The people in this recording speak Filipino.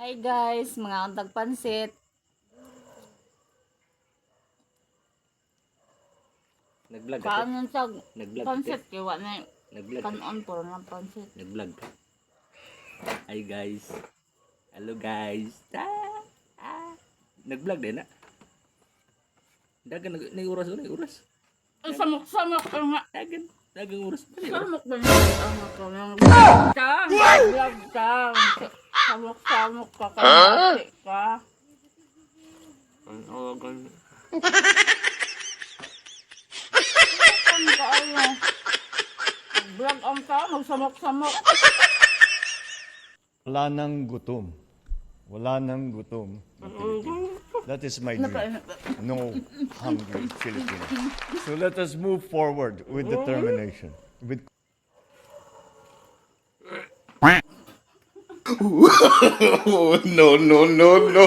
Hi guys, mga untag pansit. Nag-vlog ka? Kaano sa Nag-vlog ka? pansit kaya na Nag-vlog ka? kanon po ng pansit. Nag-vlog ka? Hi guys. Hello guys. Nag-vlog din na. Dagan nag-uras na oras. Ay, samok-samok ka nga. Dagang oras. Samok ba niya ang mga vlog ka. Samok-samok ka kasi ka. Ano gan? Ano ka ano? Vlog ang ka, magsamok-samok. Wala nang gutom. Wala nang gutom na Pilipino. That is my dream. No hungry Filipino. So let us move forward with determination. With No, no, no, no.